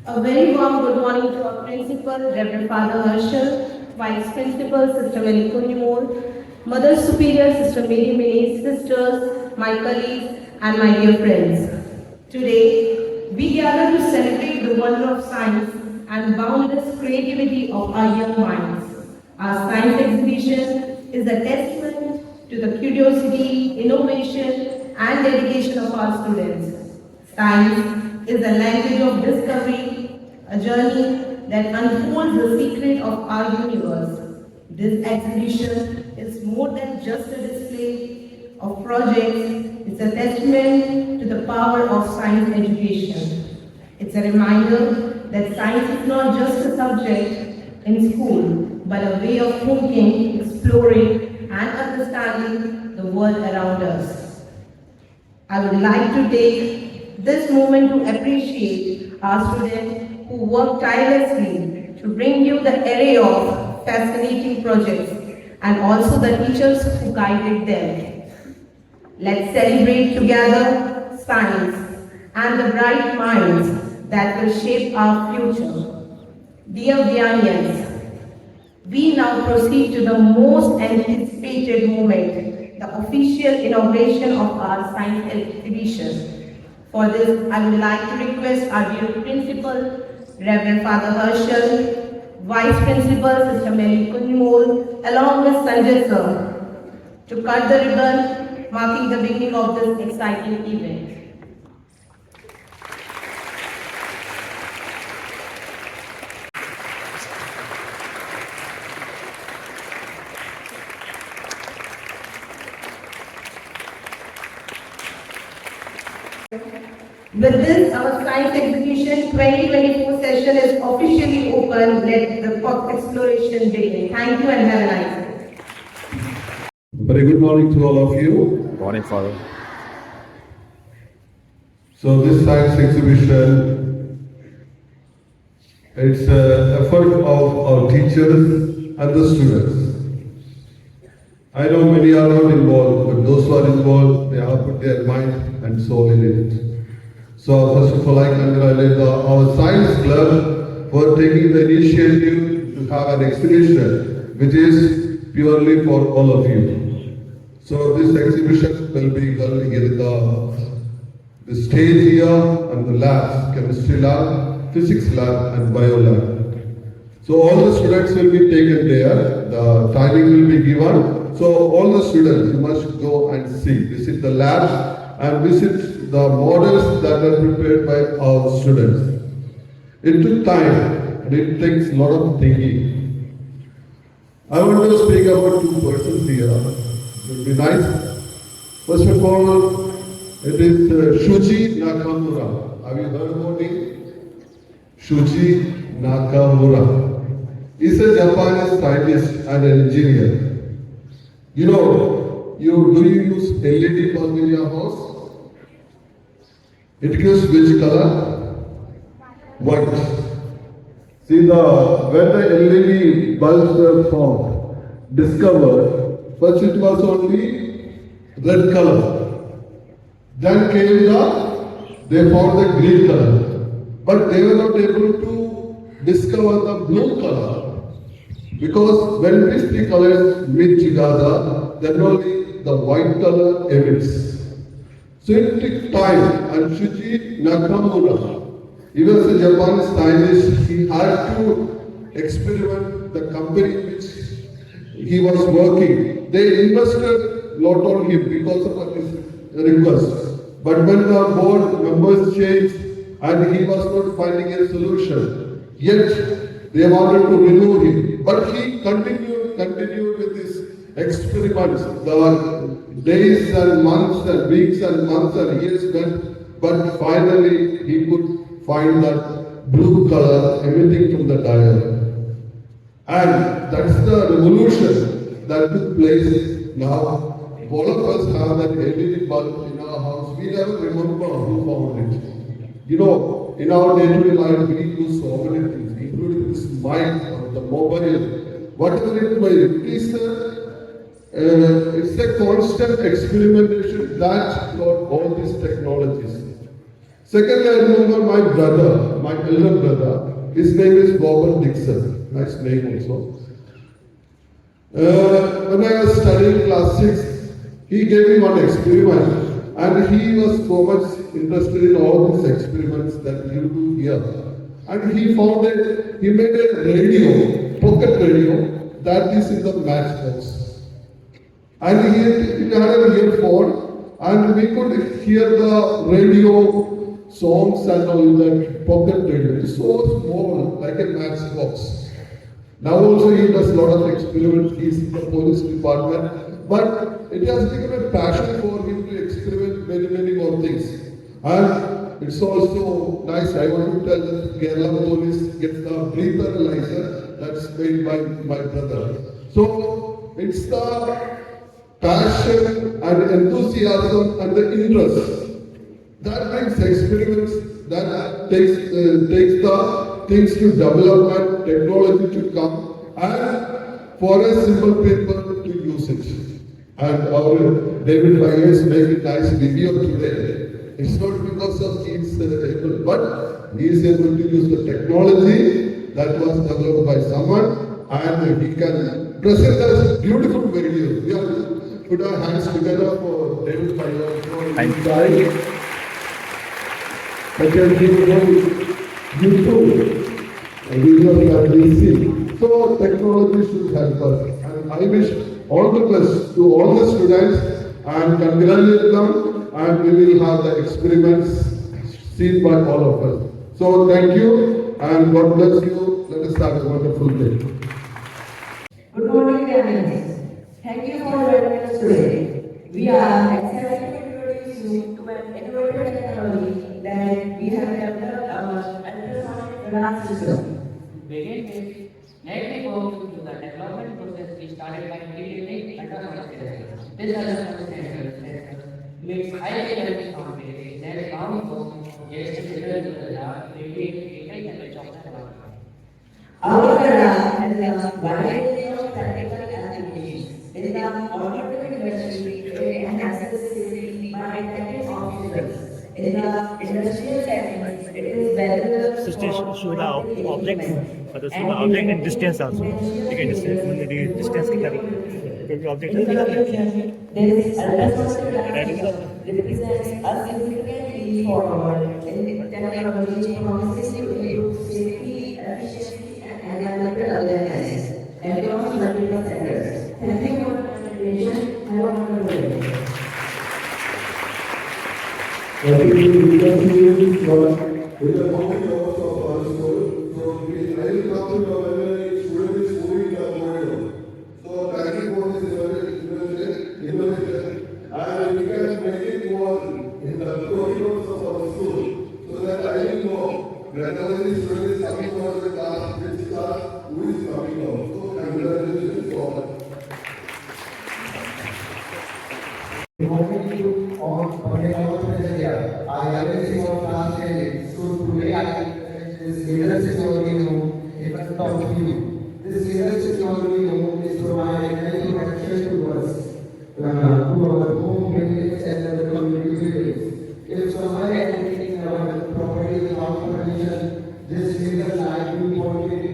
A very warm good morning to our principal, Reverend Father Herschel, Vice Principal, Sister Mary Kunimore, Mother Superior, Sister Mary May, sisters, my colleagues, and my dear friends. Today, we gather to celebrate the wonder of science and boundless creativity of our young minds. Our science exhibition is a testament to the curiosity, innovation, and dedication of our students. Science is a language of discovery, a journey that unfolds the secret of our universe. This exhibition is more than just a display of projects, it's a testament to the power of science education. It's a reminder that science is not just a subject in school, but a way of thinking, exploring, and understanding the world around us. I would like to take this moment to appreciate our students who work tirelessly to bring you the array of fascinating projects and also the teachers who guided them. Let's celebrate together science and the bright minds that will shape our future. Dear Vianians, we now proceed to the most anticipated moment, the official inauguration of our science exhibition. For this, I would like to request our dear Principal, Reverend Father Herschel, Vice Principal, Sister Mary Kunimore, along with Sanjay Sir, to cut the ribbon, marking the beginning of this exciting event. With this, our science exhibition 2024 session is officially open. Let the exploration begin. Thank you and have a nice day. Very good morning to all of you. Good morning, Father. So this science exhibition, it's an effort of our teachers and the students. I know many are not involved, but those who are involved, they have put their mind and soul in it. So first of all, I congratulate our science club for taking the initiative to have an exhibition which is purely for all of you. So this exhibition will be held here in the stage here and the labs, chemistry lab, physics lab and bio lab. So all the students will be taken there, the timing will be given. So all the students, you must go and see, visit the labs and visit the models that are prepared by our students. It took time and it takes a lot of thinking. I want to speak about two persons here. It will be nice. First of all, it is Shuji Nakamura. Have you heard about him? Shuji Nakamura. He's a Japanese scientist and an engineer. You know, do you use LED bulb in your house? It gives which color? White. See, when the LED bulbs were found, discovered, first it was only red color. Then they found the green color. but they were not able to discover the blue color. Because when these three colors meet together, then only the white color emits. So it took time, and Shuji Nakamura, he was a Japanese scientist, he had to experiment the company which he was working. They invested a lot on him because of his request. But when the board members changed and he was not finding a solution, yet they wanted to remove him. But he continued with his experiments. The days and months and weeks and months and years went, but finally he could find that blue color emitting from the dial. And that's the revolution that took place now. All of us have that LED bulb in our house. We never remember who found it. You know, in our day-to-day life, we use so many things, including this mic or the mobile, whatever it may be. It's a constant experimentation that got all these technologies. Secondly, I remember my brother, my elder brother. His name is Robert Dixon. Nice name also. When I was studying class 6, he gave me one experiment, and he was so much interested in all these experiments that you do here. And he made a radio, pocket radio, that is in the matchbox. And he had an earphone, and we could hear the radio songs and all that pocket radio. It's so small, like a matchbox. Now also he does a lot of experiments. He's in the police department, but it has become a passion for him to experiment many more things. And it's also nice. I want to tell that Kerala police gets the breathalyzer that's made by my brother. So it's the passion and enthusiasm and the interest that brings experiments, that takes the things to development, technology to come, and for a simple people to use it. And our David Myers made a nice video today. It's not because of his able, but he is able to use the technology that was developed by someone, and he can present us beautiful videos. We have to put our hands together for David Myers. I can give you YouTube videos that we see. So technology should help us, and I wish all the best to all the students and congratulate them, and we will have the experiments seen by all of us. So thank you and God bless you. Let us have a wonderful day. Good morning, parents. Thank you for joining us today. We are excited to introduce you to an innovative technology that we have developed our ultrasonic radar system. Begin with negative work to the development process we started by creating ultrasonic sensors. This ultrasonic sensor makes high fidelity sound waves that bounce from gas to the radar, creating a temperature of the radar. Our radar has a wide range of practical applications. In the automotive industry, it enhances safety by detecting obstacles. In the industrial settings, it is better So still show the object, but show the object and distance also. You can distance कितना object This ultrasonic radar represents a significant leap forward in technology promises to improve safety, efficiency, and environmental awareness across multiple sectors. Thank you for your attention. Have a wonderful day. I think we can see it with the moment of our school. So we really come to know whether a student is moving the model. So tracking board is very innovative, and we can make it more in the corridors of our school, so that I will know whether the student is coming out of the class, which class, who is coming out. So congratulations for that. On public area, I always on class training. So today I this leadership room in front of you. This leadership room is providing many protection to us, to our home buildings and the community buildings. If somebody is taking our property property without permission. This single light will pointed.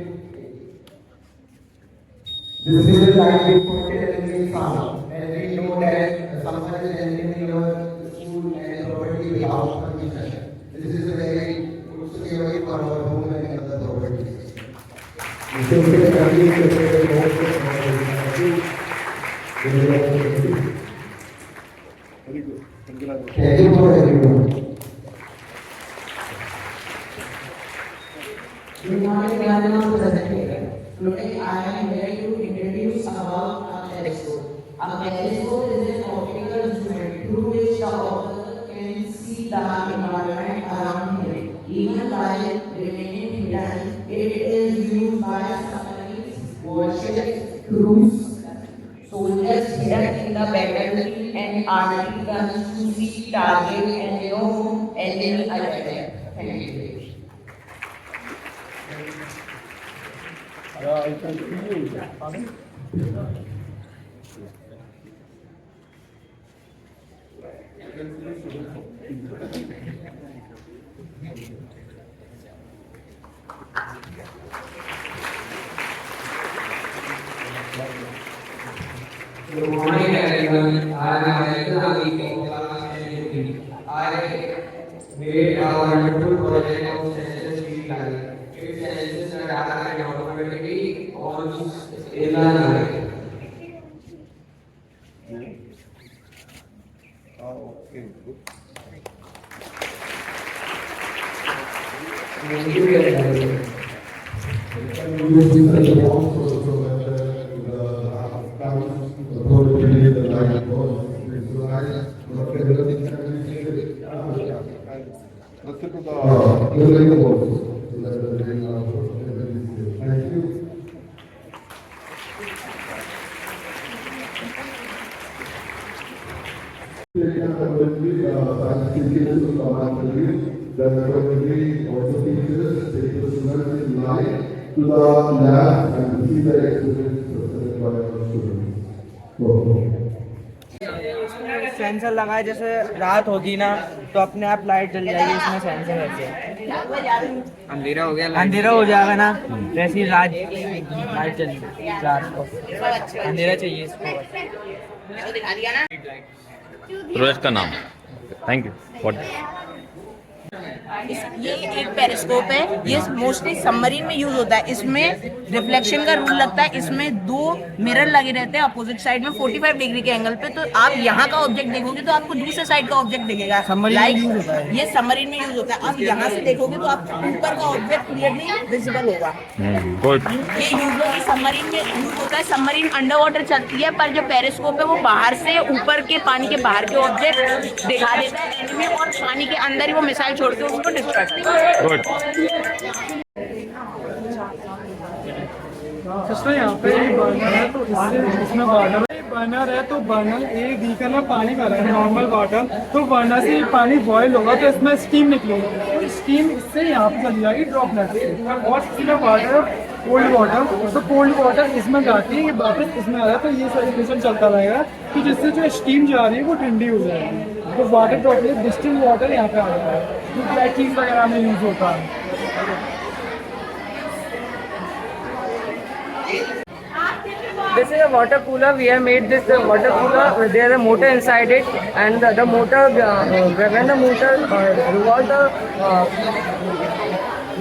This single light will pointed and make sound. And we know that someone is entering your school and property without permission. This is a very good security for our home and other properties. Thank you for everyone. Good morning, we are now present here. Today I am here to introduce about a telescope. A telescope is an optical instrument through which the observer can see the environment around him. Even while remaining hidden, it is used by submarines, warships, crews, soldiers hidden in the battlefield and artillery guns to see target and know enemy attack. Thank you. Good morning everyone. I am Michael Ami from class 10. I made a wonderful project of sensor street light. It senses the dark and automatically on in the night. Thank you very much. Thank you. The community also teaches take the students in line to the lab and see the experience presented by our students. Sensor लगाए, जैसे रात होगी ना तो अपने आप light जल जाएगी, इसमें सेंसर है। अंधेरा हो जाएगा ना जैसे ही रात लाइट चलेगी, रात को अंधेरा चाहिए इसको। प्रोजेक्ट का नाम? Thank you. ये एक पेरिस्कोप है, ये मोस्टली सबमरीन में यूज होता है। इसमें रिफ्लेक्शन का रूल लगता है। इसमें दो मिरर लगे रहते हैं अपोजिट साइड में 45 डिग्री के एंगल पे, तो आप यहाँ का ऑब्जेक्ट देखोगे तो आपको दूसरे साइड का ऑब्जेक्ट दिखेगा। लाइक ये सबमरीन में यूज होता है। आप यहाँ से देखोगे तो आपको ऊपर का ऑब्जेक्ट क्लियरली विजिबल होगा। ये यूजली सबमरीन में यूज होता है। सबमरीन अंडर वाटर चलती है, पर जो पेरिस्कोप है वो बाहर से ऊपर के पानी के बाहर के ऑब्जेक्ट दिखा देता है एनिमी, और पानी के अंदर ही वो मिसाइल छोड़ के उसको डिस्ट्रॉय करता है। सिस्टर यहाँ पे बर्नर है, तो इसमें बर्नर है तो बर्नर एक बीकर में पानी भरा है, नॉर्मल वाटर, तो बर्नर से पानी बॉयल होगा तो इसमें स्टीम निकलेगी, तो स्टीम इससे यहाँ पे चली जाएगी ड्रॉपलेट से, और इसमें वाटर कोल्ड वाटर, तो कोल्ड वाटर इसमें जाती है, ये वापस इसमें आ रहा है, तो ये सर्कुलेशन चलता रहेगा कि जिससे जो स्टीम जा रही है वो ठंडी हो जाएगी। तो वाटर ड्रॉपलेट डिस्टिल्ड वाटर यहाँ पे आ जाता है, जो ब्लैक चीज वगैरह में यूज होता है। This is a water cooler. We have made this water cooler. There is a motor inside it, and the motor, when the motor revolves the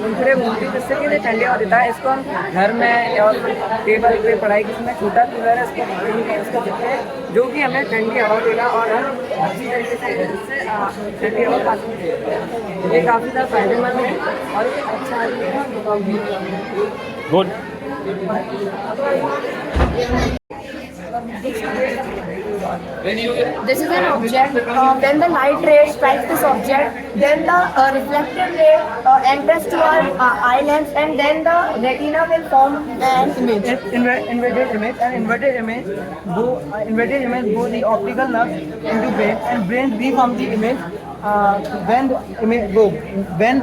घूमती जिससे कि ठंडे हो देता है। इसको हम घर में और टेबल पे पढ़ाई के समय छोटा कूलर है, इसको देते हैं जो कि हमें ठंडी हवा देगा, और हम अच्छी तरीके से इससे ठंडी हवा पा सकते हैं। ये काफ़ी ज़्यादा फायदेमंद है और ये अच्छा है। Good. This is an object. When the light ray strikes this object, then the reflected ray enters to our eye lens, and then the retina will form an image. Inverted image. An inverted image go the optical nerve into brain, and brain reform the image. When the image go, when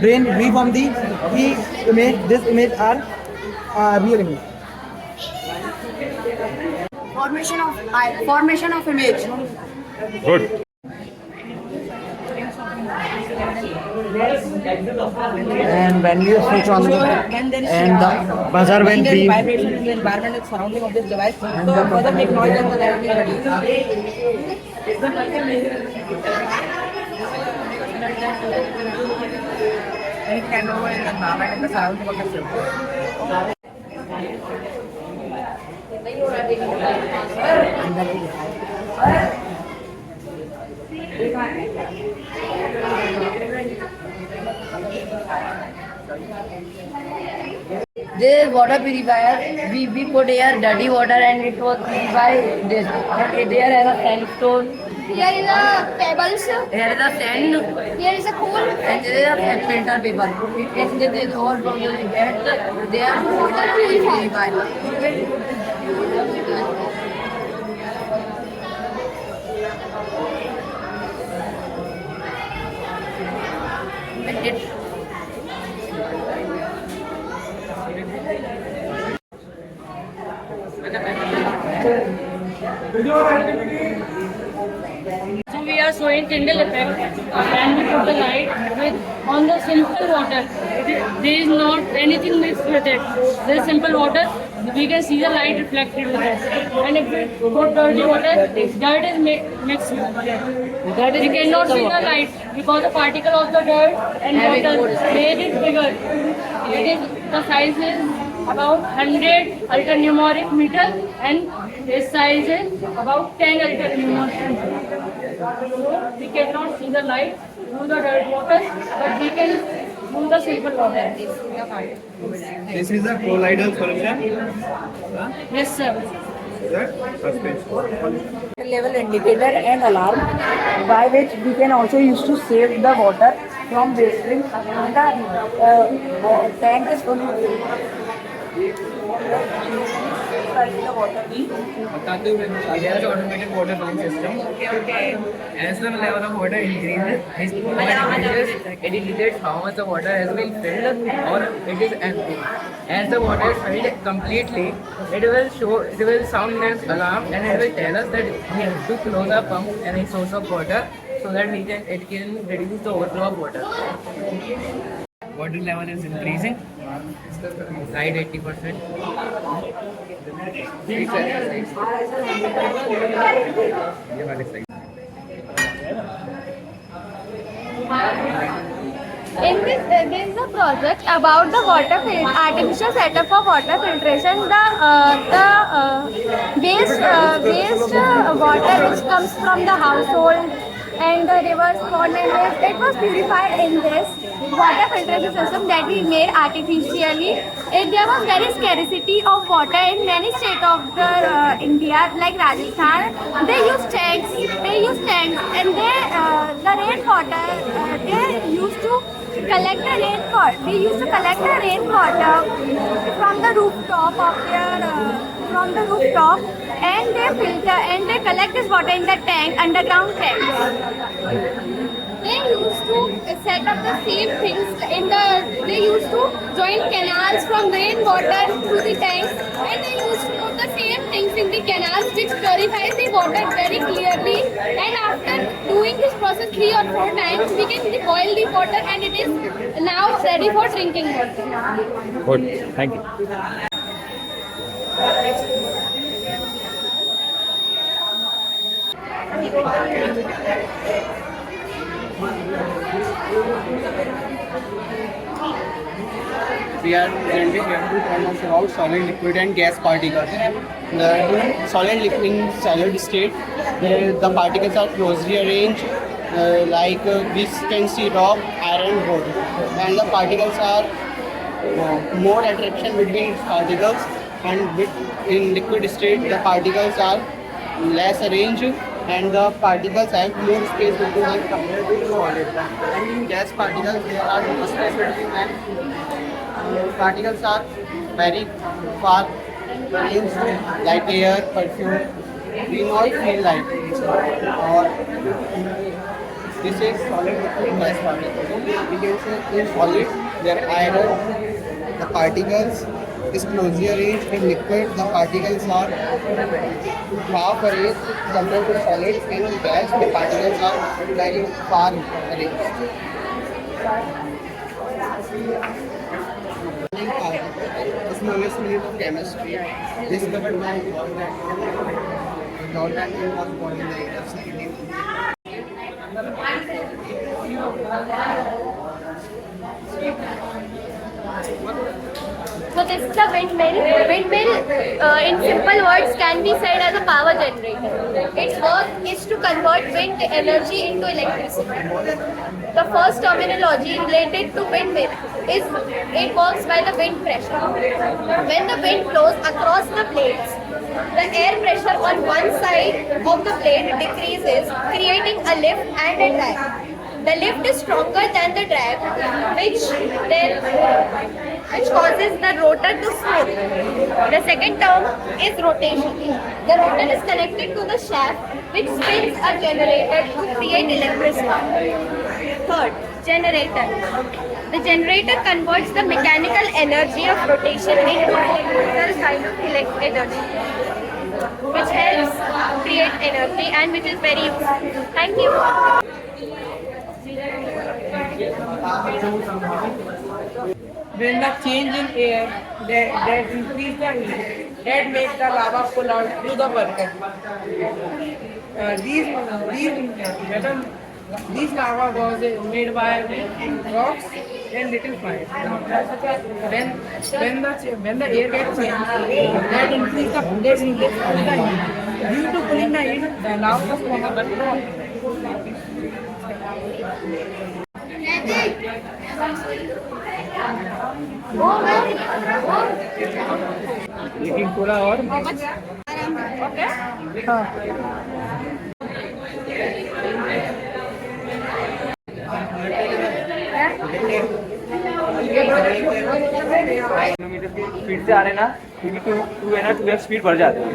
brain reform the image, this image are real image. Formation of image. Good. And when you switch on the when there is and the buzzer when there is we vibration in the environment surrounding of this device, so further make noise and the level will reduce. And it can over in the environment and the surrounding of the system. This water purifier, we put here dirty water and it was purified this. And there is a sandstone, Here is a pebbles. here is a sand, Here is a cool. and there is a filter paper. And this is all from the bed. There is water purified. And it So we are showing Tyndall effect and we put the light with on the simple water. There is not anything mixed with it. There is simple water. We can see the light reflected with it. And if we put dirty water, dirt is mixed with it. We cannot see the light because the particle of the dirt and water made it bigger. The size is about 100 ultranumeric meter and its size is about 10 ultranumeric meter. So we cannot see the light through the dirt water, but we can through the simple water. This is a colloidal solution. Yes, sir. level indicator and alarm by which we can also use to save the water from wasting. The tank is full. There is automated water filling system. As the level of water increases, it indicates how much the water has been filled or it is empty. As the water is filled completely, it will sound an alarm and it will tell us that we have to close our pump and a source of water so that it can reduce the overflow of water. Water level is increasing. Side 80%. In this, there is a project about the artificial setup for water filtration. The waste water which comes from the household and the rivers, pond and lakes, it was purified in this water filtration system that we made artificially. There was very scarcity of water in many states of the India, like Rajasthan. They use tanks, and the rainwater. They used to collect the rainwater. They used to collect the rainwater from the rooftop of and they filter and they collect this water in the tank, underground tanks. They used to set up the same things they used to join canals from rainwater to the tanks, and they used to put the same things in the canals which purifies the water very clearly. And after doing this process 3 or 4 times, we can boil the water and it is now ready for drinking water. Good. Thank you. We are presenting here to tell us about solid, liquid and gas particles. The solid, liquid, in solid state, the particles are closely arranged like we can see rock, iron, wood. And the particles are more attraction between particles, and in liquid state the particles are less arranged and the particles have more space between them compared to solid. And in gas particles there are more space between them. Particles are very far ranged, like air, perfume. We not feel like or this is solid liquid gas particles. We can say in solid there are iron, the particles is closely arranged. In liquid, the particles are half arranged compared to solids. In gas, the particles are very far arranged. The smallest unit of chemistry discovered by John Dalton was born in the age of 17. So this is a windmill. Windmill, in simple words, can be said as a power generator. Its work is to convert wind energy into electricity. The first terminology related to windmill is it works by the wind pressure. When the wind blows across the blades, the air pressure on one side of the blade decreases, creating a lift and a drag. The lift is stronger than the drag, which causes the rotor to smooth. The second term is rotation. The rotor is connected to the shaft, which spins a generator to create electricity. Third, generator. The generator converts the mechanical energy of rotation into a electrical kind of energy, which helps create energy and which is very useful. Thank you. When the change in air that increase the heat, that makes the lava pull out through the bucket. These lava was made by rocks and little fire. When the air gets changed, that increase the heat. Due to pulling the heat, the lava was formed. लेकिन थोड़ा और kilometre की speed से आ रहे ना, क्योंकि to है ना 2x स्पीड बढ़ जाती है।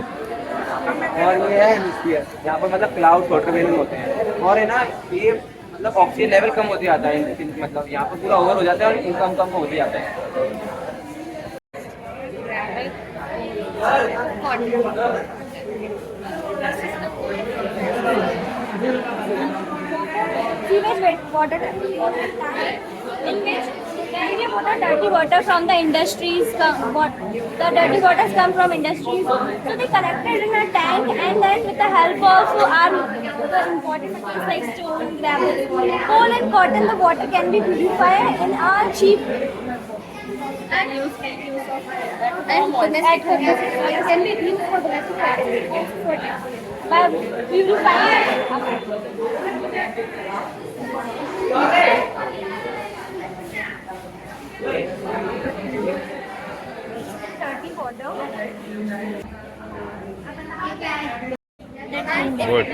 और ये है हेमिस्फीयर, यहाँ पर मतलब क्लाउड वाटर वेलिंग होते हैं। और है ना ये मतलब ऑक्सीजन लेवल कम होते जाता है, मतलब यहाँ पर पूरा ओवर हो जाता है और इनकम कम होते जाता है। Sewage water in which we put the dirty water from the industries. The dirty waters come from industries, so they collected in a tank, and then with the help of our important materials like stone, gravel, coal, and cotton, the water can be purified in a cheap and domestic can be used for domestic purposes by purifying dirty water. Good.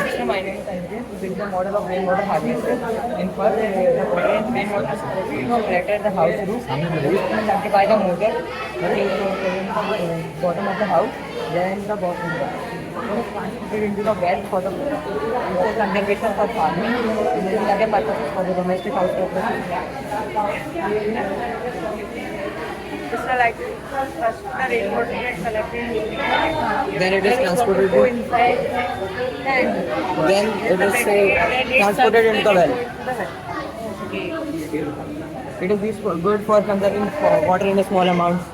System identified to build the model of rainwater harvesting. In first, the rainwater collected the house roof, sanctify the motor, bottom of the house, then the bottom is transported into the well for the conservation for farming, and then other purposes for the domestic house purposes. Like the rainwater gets collected, then it is transported to inside, then it is transported into the well. It is good for conserving water in a small amounts.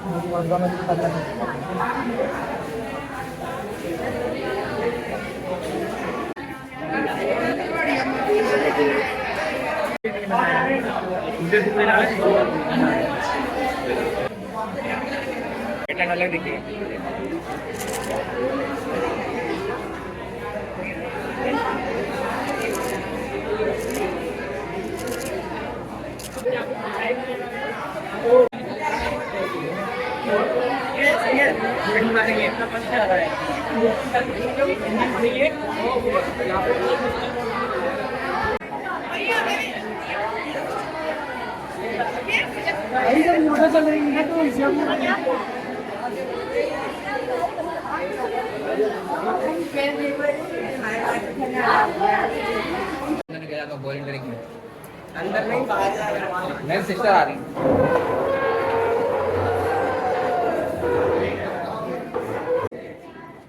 Pattern अलग दिखेगा। Motor चल मैंने गया था volunteering में अंदर नहीं मेरी सिस्टर आ रही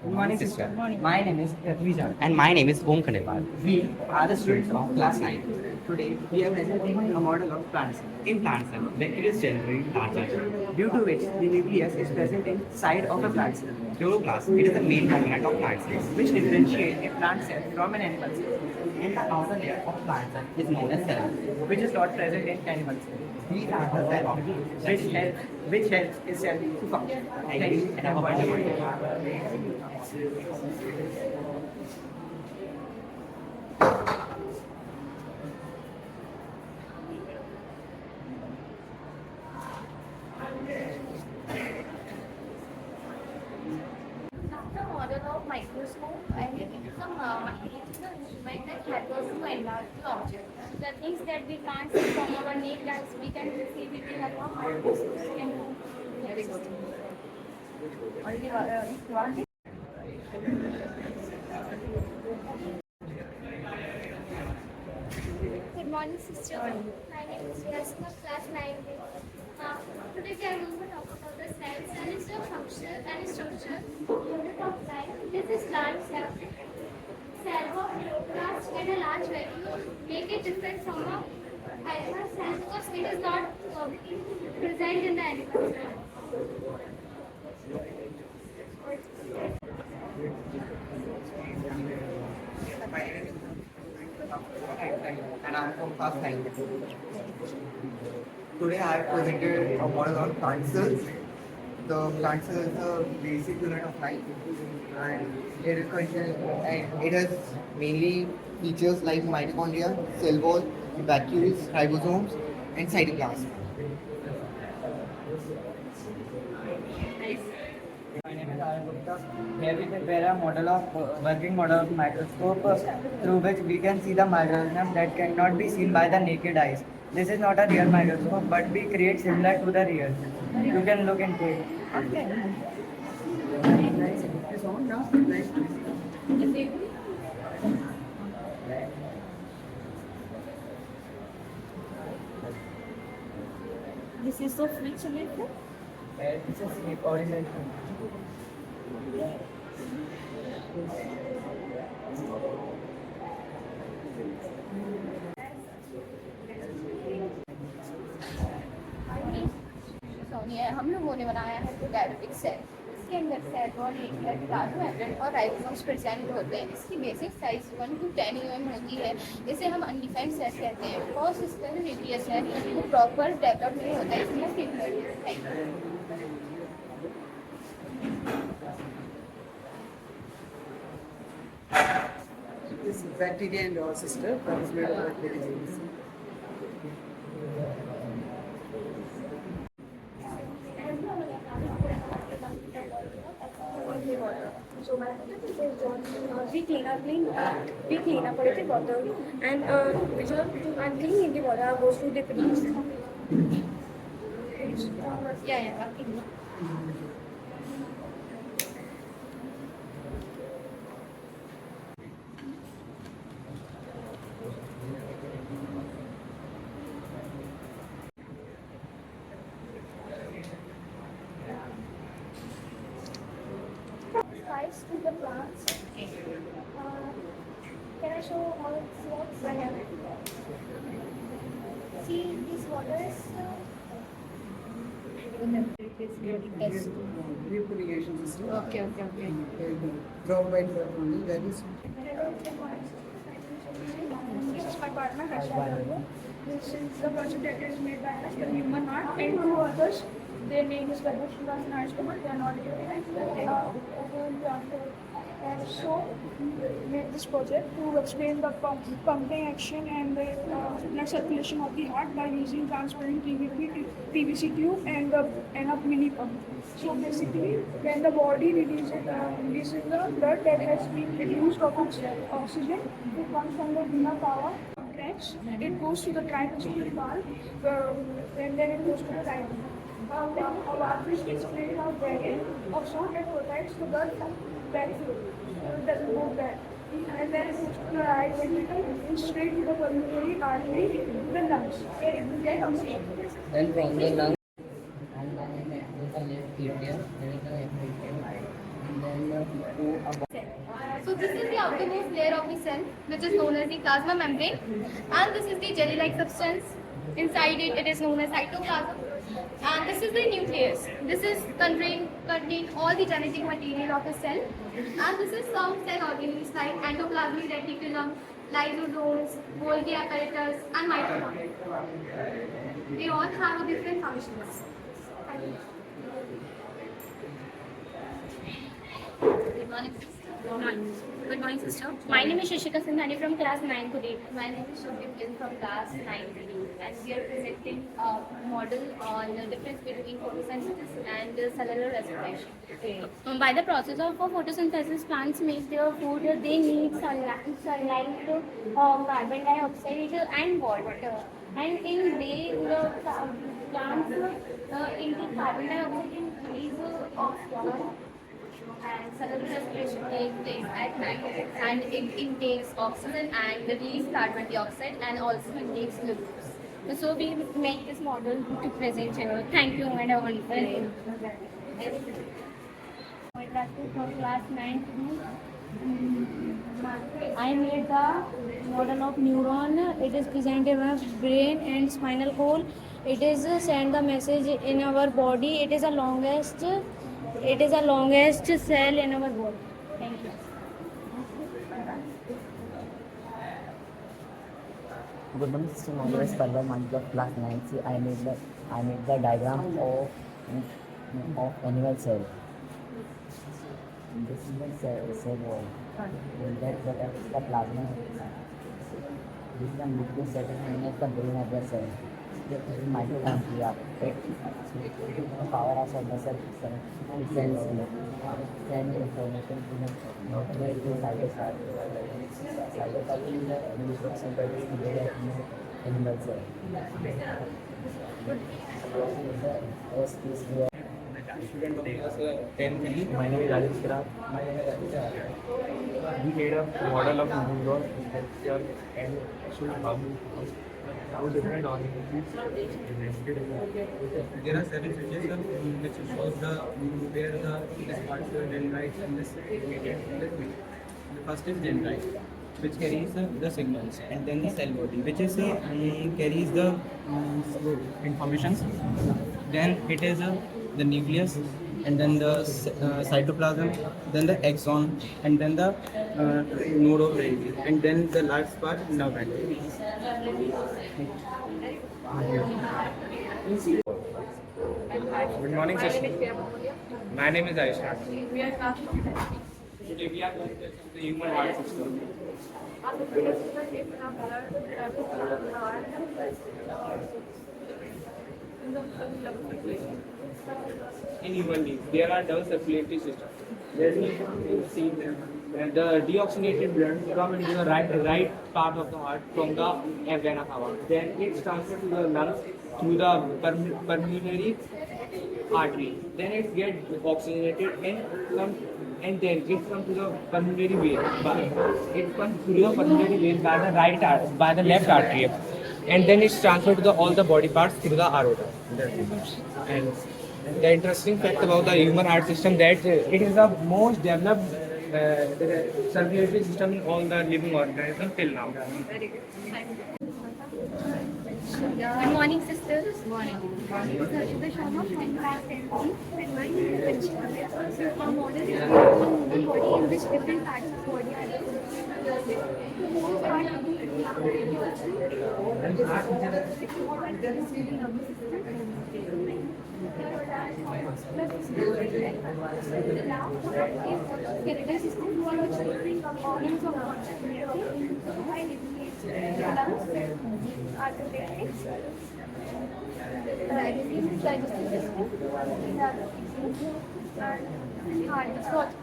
Good morning, sister. My name is Rija. And my name is Om Khandelwal. We are the students of class 9. Today, we are presenting a model of plant cell. In plant cell, bacteria generate larger, due to which the nucleus is present inside of a plant cell. Chloroplast, it is the main component of plant cells, which differentiate a plant cell from an animal cell. And the outer layer of plant cell is known as cell, which is not present in animal cell. These are the cell which helps a cell to function. Thank you and have a wonderful day. The model of microscope and some instrument that help us to enlarge the object. The things that we can't see from our naked eyes, we can see with the help of microscope. Good morning, sister. My name is Yasna, class 9. Today we are going to talk about the cells and its function and structure. Unit of life. This is plant cell. Cell of chloroplast at a large value make it different from a animal cell because it is not present in the animal cell. And I'm from class 9. Today I have presented a model on plant cells. The plant cell is the basic unit of life, and it has mainly features like mitochondria, cell wall, vacuoles, ribosomes, and cytoplasm. My name is Aryan Gupta. Here we prepare a working model of microscope through which we can see the microorganisms that cannot be seen by the naked eyes. This is not a real microscope, but we create similar to the real. You can look into it. This is the switch method. This is the original. हम लोगों ने बनाया है prokaryotic cell. इसके अंदर cell wall, nucleus, plasma और ribosomes present होते हैं। इसकी बेसिक साइज 1 to 10 mm होती है। इसे हम अनडिफाइंड सेल कहते हैं। फर्स्ट इसका जो न्यूक्लियस है वो प्रॉपर डेवलप नहीं होता है, इसमें This is bacteria and our sister that is made of bacteria. We clean up a little water and I'm cleaning the water goes to the fridge. Yeah. Spice to the plants. Can I show how it works? I have it. See these waters. Repurgation system. Okay. Drop by drop only. That is. This is my partner Harsha. This is the project that is made by us, the human art, and two others. Their name is Vaibhav Srivastava and Harsh Kumar. They are not here tonight. They are over in the after. And so made this project to explain the pumping action and the blood circulation of the heart by using transparent PVC tube and a mini pump. So basically, when the body releases the blood that has been reduced of its oxygen, it comes from the vena cava. It goes to the tricuspid valve, and then it goes to the right. a water is straight out there of short and protects the blood back doesn't move back. And then chloride when straight to the pulmonary artery, the lungs. Get oxygen. Then from the lung, and then the left atrium, then the left atrium, and then to a So this is the outermost layer of the cell, which is known as the plasma membrane, and this is the jelly-like substance. Inside it, it is known as cytoplasm, and this is the nucleus. This is contain all the genetic material of the cell, and this is some cell organelles like endoplasmic reticulum, lysosomes, Golgi apparatus, and mitochondria. They all have different functions. Good morning. Good morning, sister. My name is Shishika Sindhani from class 9 today. My name is Shubham from class 9B, and we are presenting a model on the difference between photosynthesis and cellular respiration. By the process of photosynthesis, plants make their food. They need sunlight, carbon dioxide, and water. And in the plants intake carbon dioxide and release oxygen. And cellular respiration takes place at night, and it intakes oxygen and release carbon dioxide, and also intakes glucose. So we make this model to present here. Thank you and have a wonderful day. From class 9 I made the model of neuron. It is present in our brain and spinal cord. It is send the message in our body. It is the longest cell in our body. Thank you. good morning, sister. My name is Pallav Mandla of class 9C. I made the diagram of animal cell. This is the cell wall. That's the plasma. This is the nucleus that is known as the brain of the cell. This is mitochondria. It is the powerhouse of the cell. It sends information to the cytoplasm. Cytoplasm is the nucleus center of the animal cell. Student of class 10B. My name is Rajesh Kirat. We made a model of neuron structure and showed how different organisms invested in that. There are 7 switches which shows where this part dendrites and this the first is dendrite, which carries the signals, and then the cell body, which is carries the informations. Then it is the nucleus, and then the cytoplasm, then the axon, and then the node of brain, and then the last part nerve end. Good morning, sister. My name is Aisha. Today we are going to discuss the human heart system. In human beings, there are 12 circulatory systems. There you see the deoxygenated blood come into the right part of the heart from the vena cava. Then it's transferred to the lungs through the pulmonary artery. Then it gets oxygenated and then it comes to the pulmonary vein. It comes through the pulmonary vein by the left atrium, and then it's transferred to all the body parts through the aorta. And the interesting fact about the human heart system that it is the most developed circulatory system in all the living organisms till now. Good morning, sisters. Good morning. Sarshita Sharma from class 10B. And my name is Anshika. So, our model is the body in which different parts of the body are represented. The most part of the skeletal system, which different components of body. Lungs, arteries, digestive system, and heart is also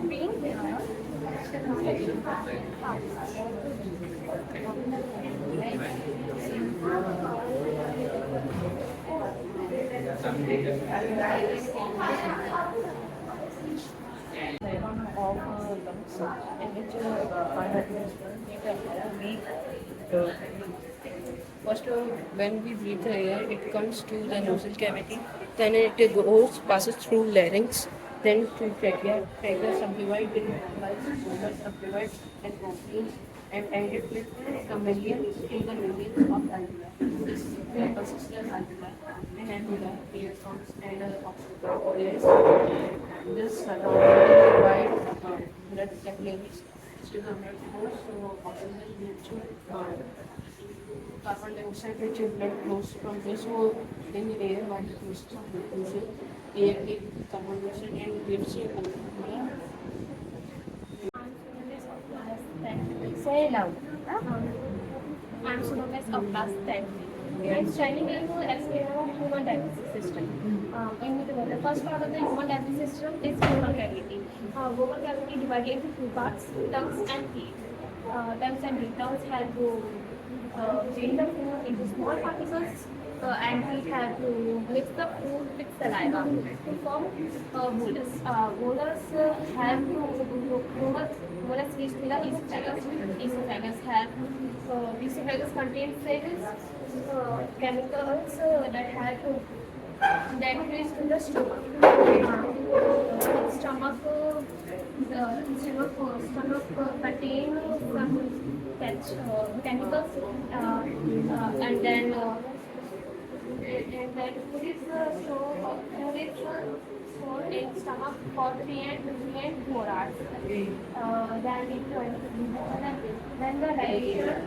brain, First, when we breathe the air, it comes to the nasal cavity, then it goes, passes through larynx, then to trachea, trachea subdivide in lungs, subdivide and bronchioles, and ended with mammalian in the membranes of alveoli. This consists of alveoli and ear sounds and oxygen. This provide blood capillaries to the blood flows, so oxygen leads to carbon dioxide which blood flows from this so in the air while it goes to the air take carbon dioxide and gives you Say loud. I'm Sunomes of class 10. We are studying into explain human digestive system. The first part of the human digestive system is vocal cavity. Vocal cavity divided into two parts: tongues and teeth. Tongues and teeth. Tongues have to change the food into small particles, and we have to mix the food with saliva to form bolus. Bolus have bolus reach to the esophagus. Esophagus have esophagus contains cells, chemicals that have to that reach to the stomach. Stomach contain some chemicals, and then food is stored in stomach for 3 and 4 hours. Then the digestion,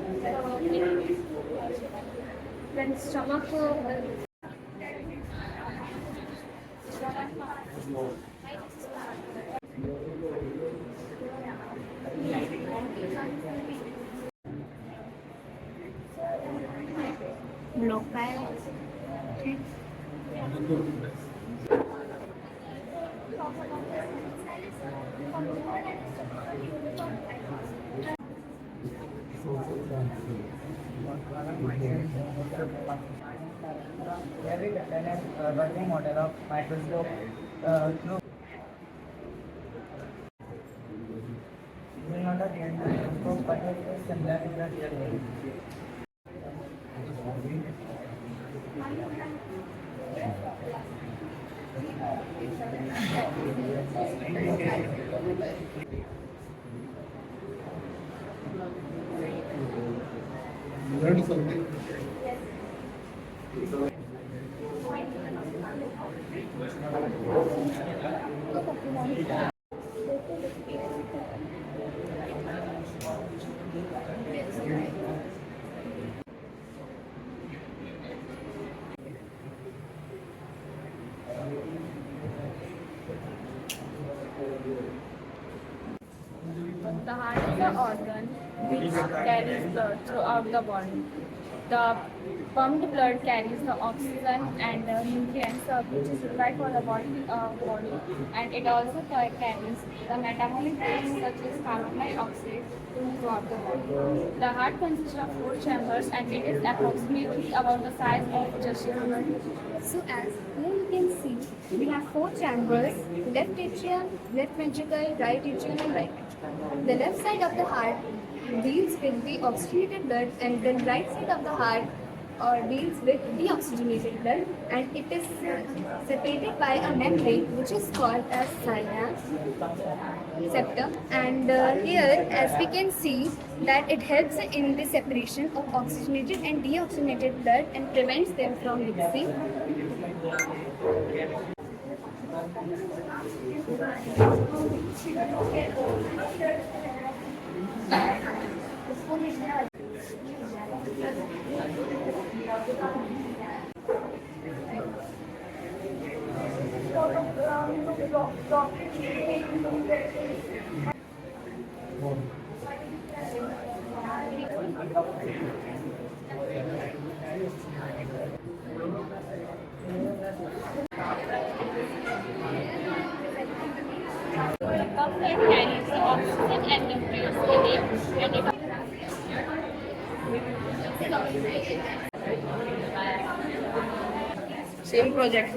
when stomach local. Here we contain a working model of microscope through not a real microscope but it is similar to the real world. Learn something. The heart is the organ which carries blood throughout the body. The pumped blood carries the oxygen and the nutrients which is required for the body, and it also carries the metabolic waste such as carbon dioxide throughout the body. The heart consists of 4 chambers and it is approximately about the size of just a human. So as here you can see, we have 4 chambers: left atrium, left ventricle, right atrium and right ventricle. The left side of the heart deals with the oxygenated blood, and the right side of the heart deals with deoxygenated blood, and it is separated by a membrane which is called as septum. And here, as we can see, that it helps in the separation of oxygenated and deoxygenated blood and prevents them from mixing. Carries the oxygen and same project.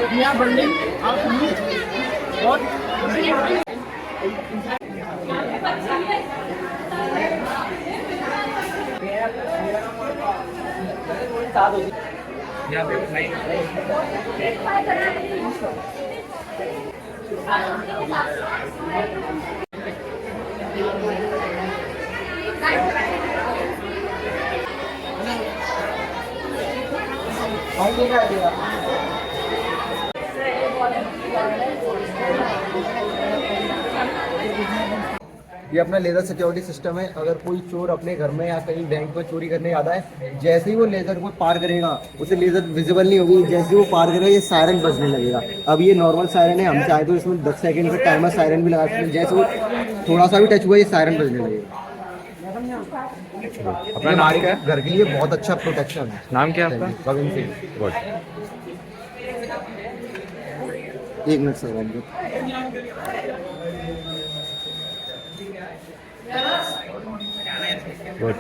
We are building our what? यहाँ पे ये अपना laser security system है। अगर कोई चोर अपने घर में या कहीं बैंक में चोरी करने आता है, जैसे ही वो लेजर को पार करेगा उसे लेजर विजिबल नहीं होगी, जैसे ही वो पार करेगा ये सायरन बजने लगेगा। अब ये नॉर्मल सायरन है, हम चाहे तो इसमें 10 सेकंड का टाइमर सायरन भी लगा सकते हैं। जैसे वो थोड़ा सा भी टच हुआ ये सायरन बजने लगेगा। अपना नाम क्या है? घर के लिए बहुत अच्छा प्रोटेक्शन है। नाम क्या है आपका? गगन सिंह। गुड। एक मिनट सर। गुड।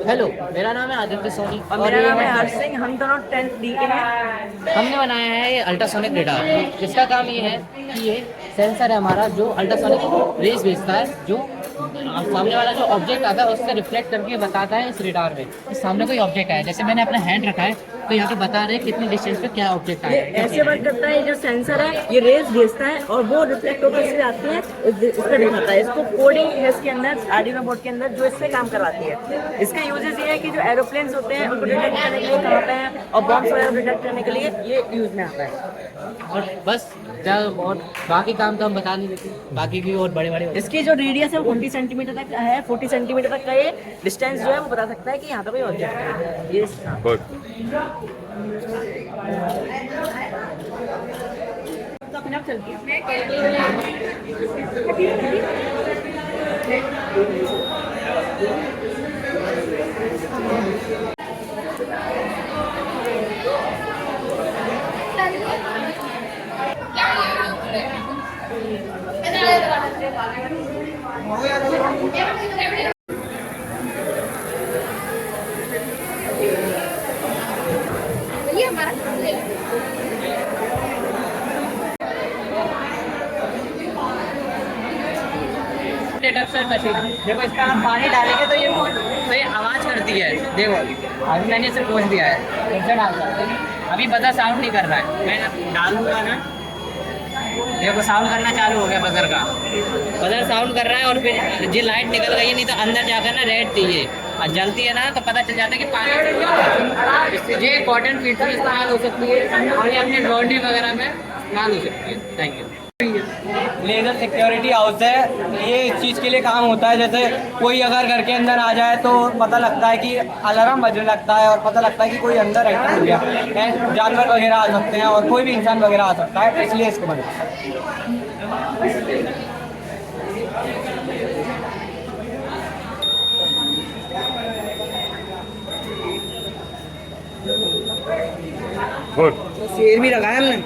हेलो, मेरा नाम है आदित्य सोनी और मेरा नाम है हर्ष सिंह। हम दोनों 10th डी के हैं। हमने बनाया है ये अल्ट्रासोनिक रेडार। जिसका काम ये है कि ये सेंसर है हमारा जो अल्ट्रासोनिक रेज भेजता है, जो सामने वाला जो ऑब्जेक्ट आता है उससे रिफ्लेक्ट करके बताता है इस रेडार में कि सामने कोई ऑब्जेक्ट आया। जैसे मैंने अपना हैंड रखा है तो यहाँ पे बता रहे हैं कितनी डिस्टेंस पे क्या ऑब्जेक्ट आया है। ऐसे वर्क करता है, जो सेंसर है ये रेज भेजता है और वो रिफ्लेक्ट होकर इससे आती है, इस पर दिखाता है। इसको कोडिंग है इसके अंदर, आर्डिनो बोर्ड के अंदर, जो इससे काम करवाती है। इसके यूजेस ये है कि जो एरोप्लेन्स होते हैं उनको डिटेक्ट करने के लिए काम आता है और बॉम्ब्स वगैरह डिटेक्ट करने के लिए ये यूज में आता है। और बस और बाकी काम तो हम बता नहीं देते, बाकी भी और बड़े बड़े। इसकी जो रेडियस है वो 40 सेंटीमीटर तक है। 40 सेंटीमीटर तक का ये डिस्टेंस जो है वो बता सकता है कि यहाँ पे कोई ऑब्जेक्ट है। ये गुड। तो अपने आप चलती है। ये हमारा डिटेक्शन मशीन। देखो इसका हम पानी डालेंगे तो ये आवाज़ करती है। देखो अभी मैंने इसे पोछ दिया है, इसे डाल सकते हैं। अभी पता साउंड नहीं कर रहा है, मैं डालूंगा ना, देखो साउंड करना चालू हो गया बजर का। बजर साउंड कर रहा है और फिर ये लाइट निकल गई, नहीं तो अंदर जाकर ना रेड थी ये, और जलती है ना तो पता चल जाता है कि पानी। ये कॉटन फिल्टर इस्तेमाल हो सकती है और ये अपने लॉन्ड्री वगैरह में इस्तेमाल हो सकती है। Thank you. Laser security house है, ये इस चीज़ के लिए काम होता है। जैसे कोई अगर घर के अंदर आ जाए तो पता लगता है कि अलार्म बजने लगता है और पता लगता है कि कोई अंदर एंटर हो गया, जानवर वगैरह आ सकते हैं और कोई भी इंसान वगैरह आ सकता है, इसलिए इसको बनाया। गुड। शेर भी लगाया हमने।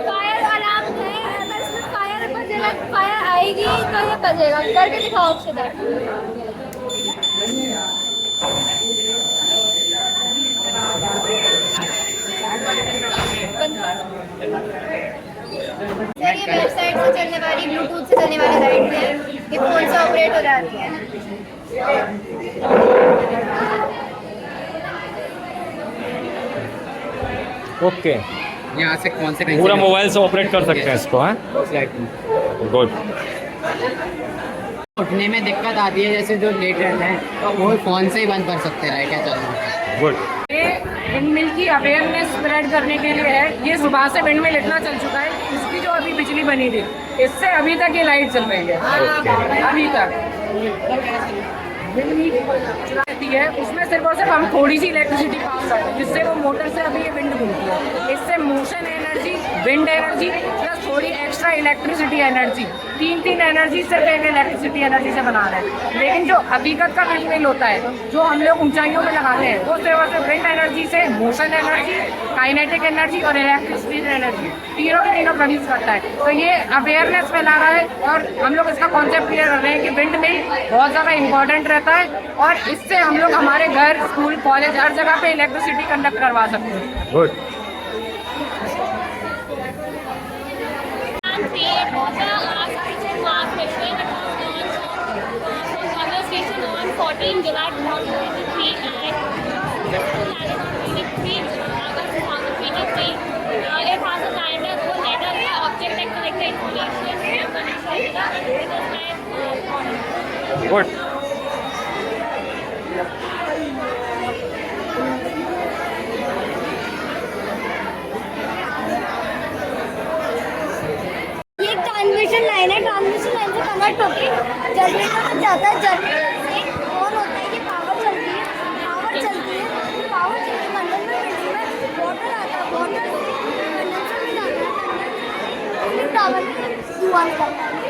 फायर अलार्म है, अगर इसमें फायर बजेगा, फायर आएगी तो ये बजेगा। करके दिखाओ अक्षता। सर ये वेबसाइट से चलने वाली, ब्लूटूथ से चलने वाली लाइट है, ये फोन से ऑपरेट हो जाती है। ओके। यहाँ से कौन से पूरा मोबाइल से ऑपरेट कर सकते हैं इसको, हैं? गुड। उठने में दिक्कत आती है, जैसे जो लेट रहते हैं तो वो फ़ोन से ही बंद कर सकते हैं, क्या चलना। गुड। ये विंडमिल की अवेयरनेस स्प्रेड करने के लिए है। ये सुबह से विंडमिल इतना चल चुका है, इसकी जो अभी बिजली बनी थी इससे अभी तक ये लाइट चल रही है। अभी तक होती है उसमें सिर्फ और सिर्फ हम थोड़ी सी इलेक्ट्रिसिटी पास करते हैं, जिससे वो मोटर से अभी ये विंड घूमती है। इससे motion energy, wind energy plus थोड़ी एक्स्ट्रा इलेक्ट्रिसिटी एनर्जी, तीन एनर्जी सिर्फ एक इलेक्ट्रिसिटी एनर्जी से बना रहे हैं। लेकिन जो हकीकत का विंड मिल होता है, जो हम लोग ऊंचाइयों में लगाते हैं, वो सिर्फ और सिर्फ विंड एनर्जी से मोशन एनर्जी, काइनेटिक एनर्जी और इलेक्ट्रिसिटी एनर्जी तीनों प्रोड्यूस करता है। तो ये अवेयरनेस फैला रहा है और हम लोग इसका कॉन्सेप्ट क्लियर कर रहे हैं कि विंड मिल बहुत ज़्यादा इंपॉर्टेंट रहता है और इससे हम लोग हमारे घर, स्कूल, कॉलेज हर जगह पे इलेक्ट्रिसिटी कंडक्ट करवा सकते हैं। गुड। गुड। ये ट्रांसमिशन लाइन है, ट्रांसमिशन लाइन से कनेक्ट होके जनरेटर में जाता है, जनरेटर से ऑन होता है कि पावर चलती है, पावर चलती है, पावर चलती मंडल में, बिल्डिंग में वाटर आता है, वाटर से कंडेंसर में जाता है, कंडेंसर टावर में धुआं निकलता है।